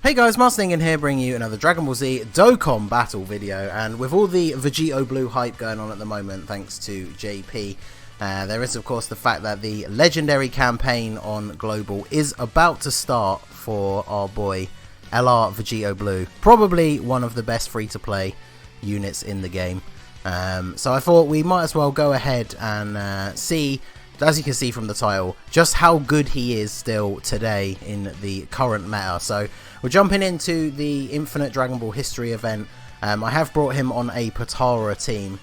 Hey guys, Ningen here, bringing you another Dragon Ball Z Dokkan battle video, and with all the Vegito Blue hype going on at the moment, thanks to JP, there is of course the fact that the legendary campaign on Global is about to start for our boy LR Vegito Blue, probably one of the best free-to-play units in the game. So I thought we might as well go ahead and see, as you can see from the title, just how good he is still today in the current meta. So we're jumping into the Infinite Dragon Ball History event. I have brought him on a Potara team.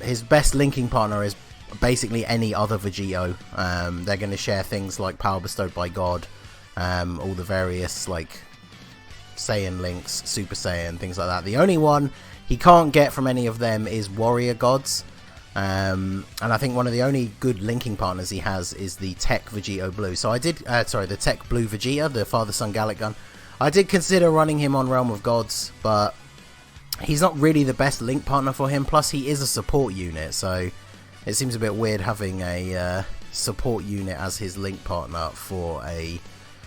His best linking partner is basically any other Vegito. They're going to share things like Power Bestowed by God, all the various like Saiyan links, Super Saiyan, things like that. The only one he can't get from any of them is Warrior Gods. And I think one of the only good linking partners he has is the Tech Vegito Blue. So I did, the Tech Blue Vegeta, the Father Son Gallic Gun. I did consider running him on Realm of Gods, but he's not really the best link partner for him. Plus, he is a support unit, so it seems a bit weird having a support unit as his link partner for a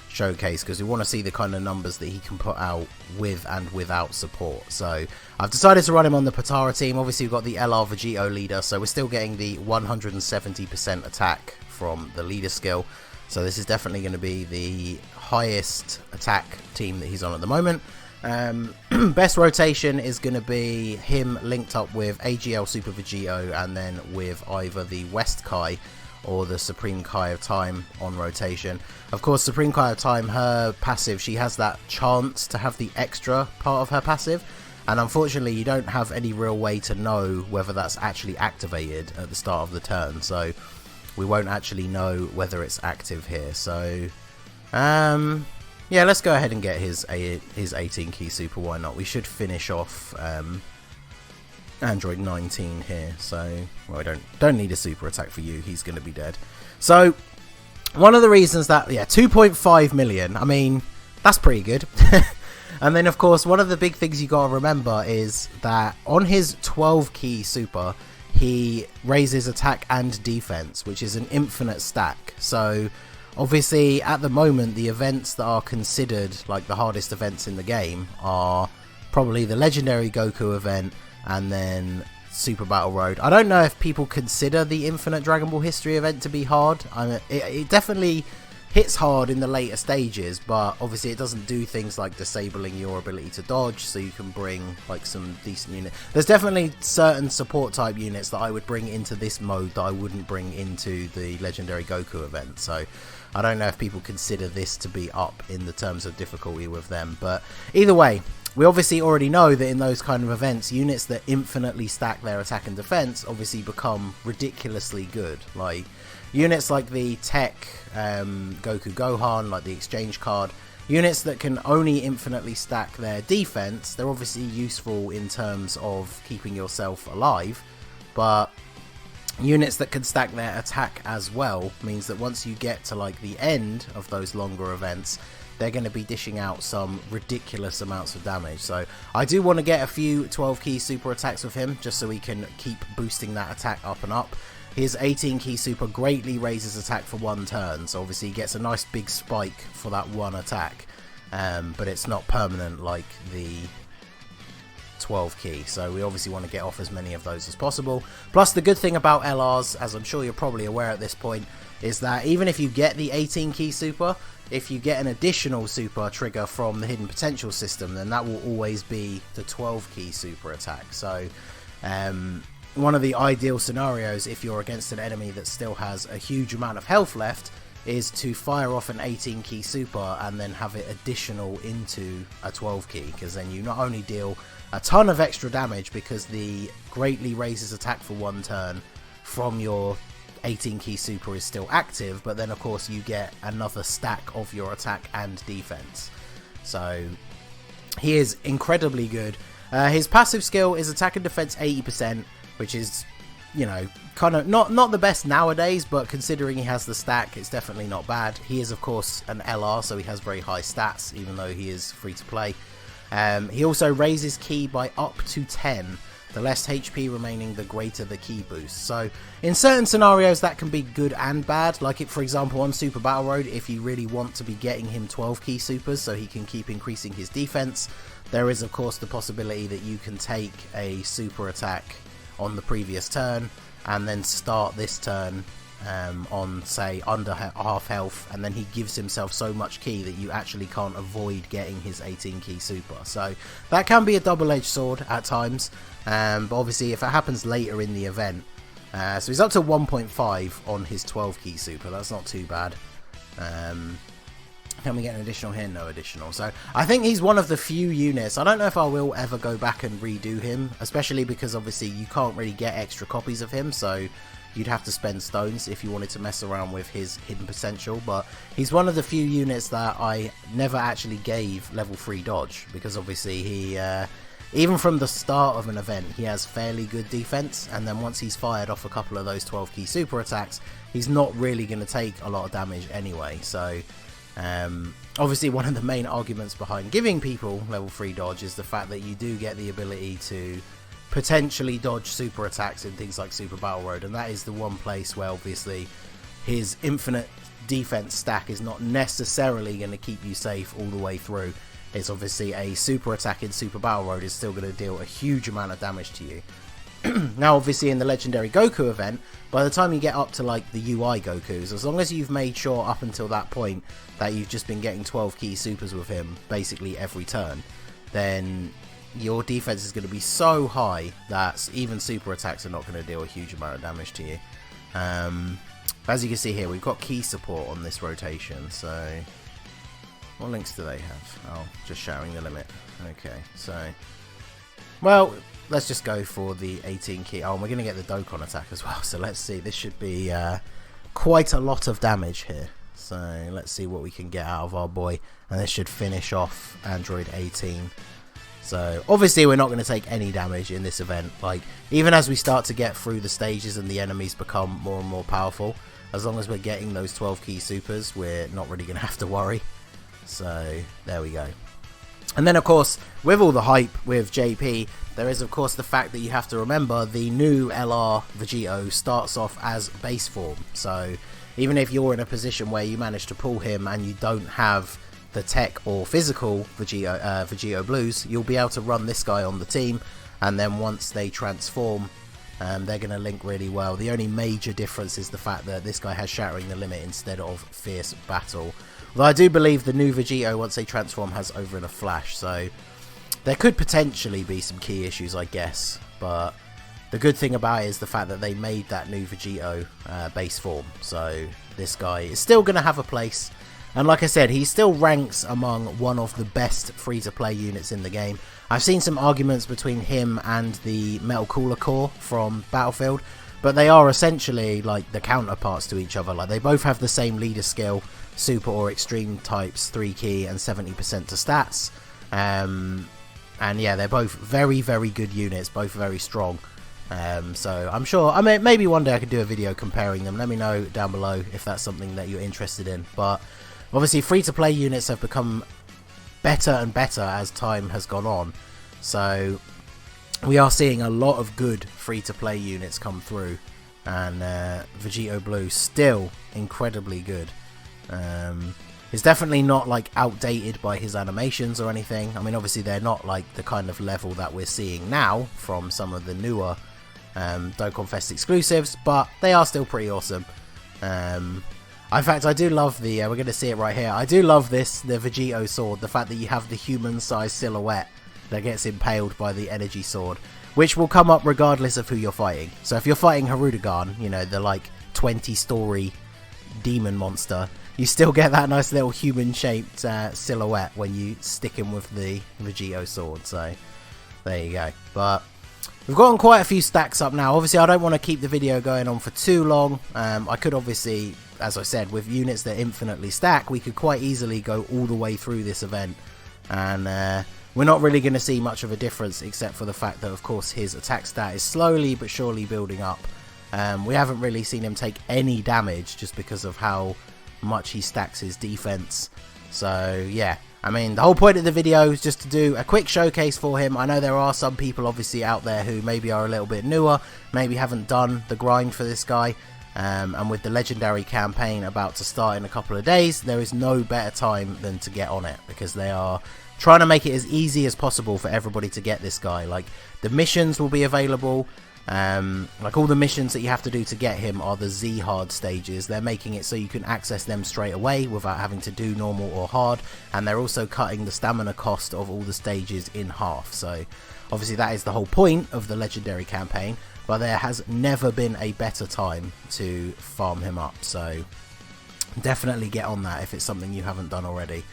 showcase, because we want to see the kind of numbers that he can put out with and without support. So I've decided to run him on the Potara team. Obviously we've got the LR Vegito leader, so we're still getting the 170% attack from the leader skill, so this is definitely going to be the highest attack team that he's on at the moment. Best rotation is going to be him linked up with AGL Super Vegito, and then with either the West Kai or the Supreme Kai of Time on rotation. Of course, Supreme Kai of Time, her passive, she has that chance to have the extra part of her passive, and unfortunately you don't have any real way to know whether that's actually activated at the start of the turn, so we won't actually know whether it's active here. So yeah, let's go ahead and get his 18 key super, why not? We should finish off Android 19 here, so well, I don't need a super attack for you, he's going to be dead. So one of the reasons that, yeah, 2.5 million, I mean, that's pretty good. And then of course one of the big things you got to remember is that on his 12 key super he raises attack and defense, which is an infinite stack. So obviously at the moment the events that are considered like the hardest events in the game are probably the legendary Goku event and then Super Battle Road. I don't know if people consider the Infinite Dragon Ball History event to be hard. I mean, it definitely hits hard in the later stages, but obviously it doesn't do things like disabling your ability to dodge, so you can bring like some decent units. There's definitely certain support type units that I would bring into this mode that I wouldn't bring into the legendary Goku event, so I don't know if people consider this to be up in the terms of difficulty with them. But either way, we obviously already know that in those kind of events, units that infinitely stack their attack and defense obviously become ridiculously good. Like units like the Tech Goku Gohan, like the exchange card, units that can only infinitely stack their defense, they're obviously useful in terms of keeping yourself alive, but units that can stack their attack as well means that once you get to like the end of those longer events, they're going to be dishing out some ridiculous amounts of damage. So I do want to get a few 12 key super attacks with him, just so we can keep boosting that attack up and up. His 18 key super greatly raises attack for one turn, so obviously he gets a nice big spike for that one attack, but it's not permanent like the 12 key, so we obviously want to get off as many of those as possible. Plus the good thing about LRs, as I'm sure you're probably aware at this point, is that even if you get the 18 key super, if you get an additional super trigger from the hidden potential system, then that will always be the 12 key super attack. So one of the ideal scenarios, if you're against an enemy that still has a huge amount of health left, is to fire off an 18 key super and then have it additional into a 12 key, because then you not only deal a ton of extra damage because the greatly raises attack for one turn from your 18 key super is still active, but then of course you get another stack of your attack and defense. So he is incredibly good. His passive skill is attack and defense 80%, which is, you know, kind of not the best nowadays, but considering he has the stack, it's definitely not bad. He is of course an LR, so he has very high stats even though he is free to play. He also raises ki by up to 10 The less HP remaining, the greater the key boost. So in certain scenarios that can be good and bad, like for example on Super Battle Road, if you really want to be getting him 12 key supers so he can keep increasing his defense, there is of course the possibility that you can take a super attack on the previous turn and then start this turn on say under half health, and then he gives himself so much key that you actually can't avoid getting his 18 key super. So that can be a double-edged sword at times, but obviously if it happens later in the event, so he's up to 1.5 on his 12 key super, that's not too bad. Can we get an additional here? No additional. So I think he's one of the few units. I don't know if I will ever go back and redo him, especially because obviously you can't really get extra copies of him, so you'd have to spend stones if you wanted to mess around with his hidden potential. But he's one of the few units that I never actually gave level 3 dodge, because obviously he, even from the start of an event, he has fairly good defense, and then once he's fired off a couple of those 12 key super attacks, he's not really going to take a lot of damage anyway. So obviously one of the main arguments behind giving people level 3 dodge is the fact that you do get the ability to potentially dodge super attacks in things like Super Battle Road, and that is the one place where obviously his infinite defense stack is not necessarily going to keep you safe all the way through. It's obviously a super attack in Super Battle Road is still going to deal a huge amount of damage to you. Now obviously in the legendary Goku event, by the time you get up to like the UI Gokus, as long as you've made sure up until that point that you've just been getting 12 key supers with him basically every turn, then your defense is going to be so high that even super attacks are not going to deal a huge amount of damage to you. As you can see here, we've got key support on this rotation, so what links do they have? Oh, just shattering the limit. Okay, so, well, let's just go for the 18 key. Oh, and we're going to get the Dokkan attack as well, so let's see. This should be quite a lot of damage here. So let's see what we can get out of our boy, and this should finish off Android 18. So obviously we're not going to take any damage in this event. Like, even as we start to get through the stages and the enemies become more and more powerful, as long as we're getting those 12 key supers, we're not really going to have to worry. So there we go. And then of course, with all the hype with JP, there is of course the fact that you have to remember the new LR Vegito starts off as base form. So even if you're in a position where you manage to pull him and you don't have the tech or physical Vegito Blues, you'll be able to run this guy on the team, and then once they transform, they're going to link really well. The only major difference is the fact that this guy has Shattering the Limit instead of Fierce Battle. Although I do believe the new Vegito, once they transform, has Over in a Flash, so there could potentially be some key issues, I guess, but the good thing about it is the fact that they made that new Vegito base form, so this guy is still going to have a place. And like I said, he still ranks among one of the best free-to-play units in the game. I've seen some arguments between him and the Metal Cooler Core from Battlefield, but they are essentially like the counterparts to each other. Like, they both have the same leader skill, super or extreme types, 3 key and 70% to stats. And yeah, they're both very, very good units, both very strong. So I'm sure, I mean, maybe one day I could do a video comparing them. Let me know down below if that's something that you're interested in. But obviously, free-to-play units have become better and better as time has gone on. So we are seeing a lot of good free-to-play units come through. And Vegito Blue still incredibly good. It's definitely not like outdated by his animations or anything. I mean, obviously they're not like the kind of level that we're seeing now from some of the newer Dokkan Fest exclusives, but they are still pretty awesome. In fact, I do love the, we're going to see it right here, I do love this, the Vegito sword, the fact that you have the human-sized silhouette that gets impaled by the energy sword, which will come up regardless of who you're fighting. So if you're fighting Harudagan, you know, the like 20-story demon monster, you still get that nice little human-shaped silhouette when you stick him with the Vegito sword, so there you go. But we've gotten quite a few stacks up now. Obviously, I don't want to keep the video going on for too long. I could obviously, as I said, with units that infinitely stack, we could quite easily go all the way through this event. And we're not really going to see much of a difference, except for the fact that, of course, his attack stat is slowly but surely building up. We haven't really seen him take any damage just because of how much he stacks his defense. So, yeah. I mean, the whole point of the video is just to do a quick showcase for him. I know there are some people obviously out there who maybe are a little bit newer, maybe haven't done the grind for this guy. And with the legendary campaign about to start in a couple of days, there is no better time than to get on it, because they are trying to make it as easy as possible for everybody to get this guy. Like, the missions will be available. Like, all the missions that you have to do to get him are the Z hard stages. They're making it so you can access them straight away without having to do normal or hard, and they're also cutting the stamina cost of all the stages in half. So obviously that is the whole point of the legendary campaign, but there has never been a better time to farm him up. So definitely get on that if it's something you haven't done already.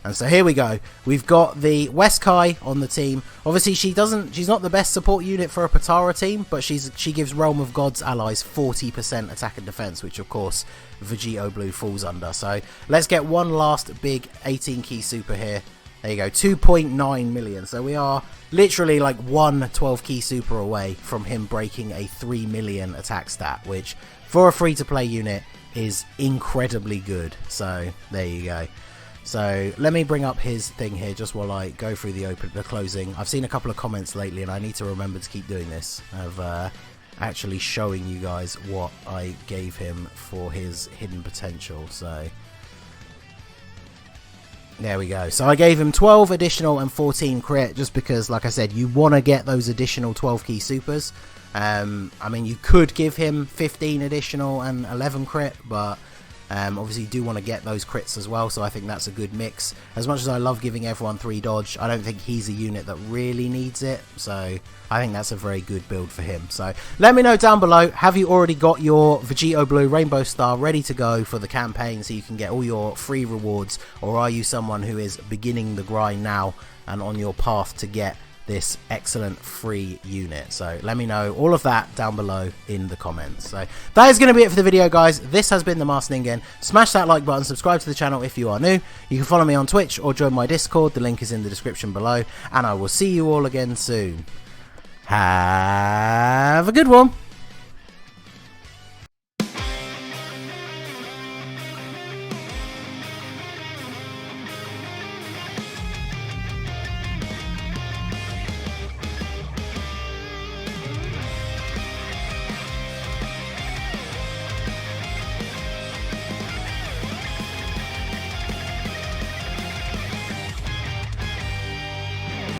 And so here we go. We've got the Weskai on the team. Obviously, she's not the best support unit for a Potara team, but she gives Realm of Gods allies 40% attack and defense, which of course Vegito Blue falls under. So let's get one last big 18 key super here. There you go, 2.9 million. So we are literally like one 12 key super away from him breaking a 3 million attack stat, which for a free to play unit is incredibly good. So there you go. So let me bring up his thing here just while I go through the closing. I've seen a couple of comments lately, and I need to remember to keep doing this, of actually showing you guys what I gave him for his hidden potential. So there we go. So I gave him 12 additional and 14 crit, just because, like I said, you want to get those additional 12 key supers. I mean, you could give him 15 additional and 11 crit, but obviously you do want to get those crits as well, so I think that's a good mix. As much as I love giving everyone 3 dodge, I don't think he's a unit that really needs it, so I think that's a very good build for him. So let me know down below, have you already got your Vegito Blue Rainbow Star ready to go for the campaign so you can get all your free rewards, or are you someone who is beginning the grind now and on your path to get this excellent free unit? So let me know all of that down below in the comments. So that is going to be it for the video, guys. This has been the Master Ningen. Smash that like button, subscribe to the channel if you are new. You can follow me on Twitch or join my Discord. The link is in the description below, and I will see you all again soon. Have a good one.